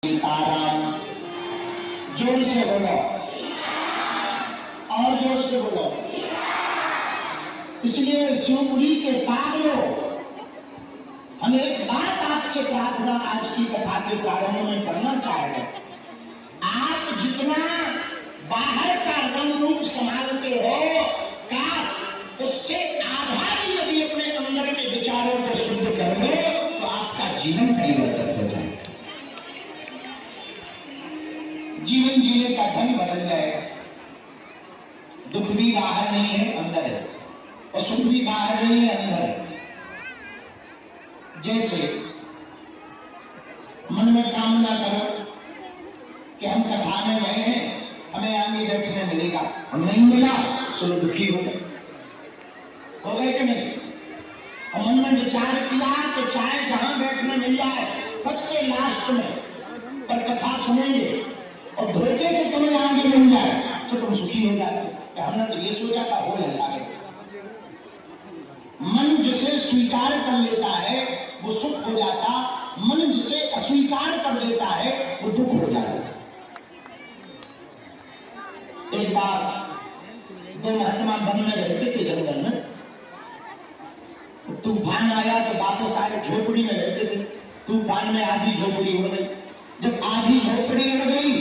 सीताराम। जोर से बोलो और जोर से बोलो। इसलिए शिवपुरी के पागलों, हम एक बात आपसे प्रार्थना आज की कथा के प्रारंभ में करना चाहेंगे। आप जितना बाहर का रंग रूप संभालते हो, काश उससे आधा भी यदि अपने अंदर के विचारों को शुद्ध कर लो तो आपका जीवन परिवर्तन हो जाए, जीवन जीने का ढंग बदल जाएगा। दुख भी बाहर नहीं है, अंदर है, और सुख भी बाहर नहीं है, अंदर है। जैसे मन में कामना करो कि हम कथा में गए हैं, हमें आगे बैठने मिलेगा, हम नहीं मिला चलो दुखी हो गए कि नहीं। और मन में विचार किया तो चाहे जहां बैठने मिल जाए सबसे लास्ट में, पर कथा सुनेंगे और धोखे से तुम्हें आगे मिल जाए तो तुम सुखी हो जाते। हमने तो ये सोचा था हो ऐसा है। मन जिसे स्वीकार कर लेता है वो सुख हो जाता, मन जिसे अस्वीकार कर लेता है वो दुख हो जाता। एक बार दो महात्मा वन में रहते थे, जंगल में। तूफान आया तो वापस आए, झोपड़ी में रहते थे। तूफान में आधी झोपड़ी उड़ गई। जब आधी झोपड़ी उड़ गई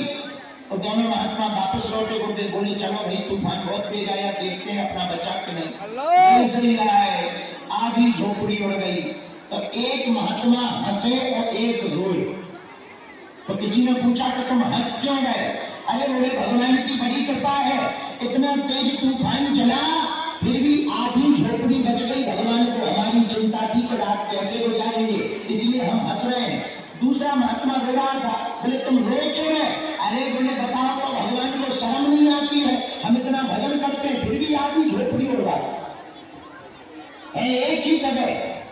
तो दोनों महात्मा वापस लौटे, बोले चलो भाई तूफान बहुत तेज आया, देखते हैं अपना बचा कि नहीं। आधी झोपड़ी उड़ गई तो एक महात्मा हंसे और एक रोए। तो किसी ने पूछा कि तुम हंस क्यों गए? अरे बोले भगवान की बड़ी कृपा है, इतना तेज तूफान चला फिर भी आधी झोपड़ी बच गई। भगवान को हमारी चिंता थी कि रात कैसे हो जाएंगे, इसलिए हम हंस रहे हैं। दूसरा महात्मा रो रहा था, बोले तुम रो क्यों है? अरे बोले बताओ तो भगवान को शर्म नहीं आती है, हम इतना भजन करते हैं फिर भी आधी झोपड़ी उड़वा है। एक ही जगह,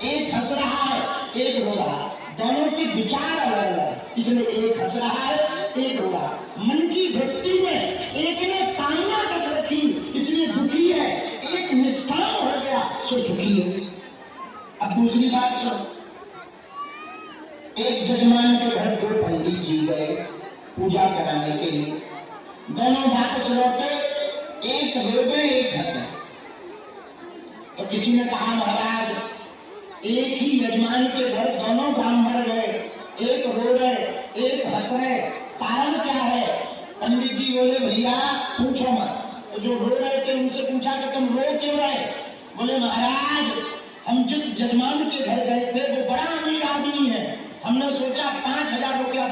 एक हंस रहा है एक रो रहा है, दोनों के विचार अलग अलग, इसलिए एक हंस रहा है एक रो रहा है। मन की वृत्ति में एक ने कामना कर रखी इसलिए दुखी है, एक निष्काम हो गया सो सुखी है। अब दूसरी बात सुनो। एक जजमान के घर दो पंडित जी गए पूजा कराने के लिए। दोनों वापस लौटे, एक रो गए एक हंसे। तो किसी ने कहा महाराज एक ही यजमान के घर दोनों ब्राह्मण गए, एक रो रहे एक हंस रहे, कारण क्या है? पंडित जी बोले भैया पूछो मत। तो जो रो रहे थे उनसे पूछा कि तुम रो क्यों रहे? बोले महाराज हम जिस यजमान के घर गए थे वो बड़ा अमीर आदमी है, हमने सोचा 5,000 रुपया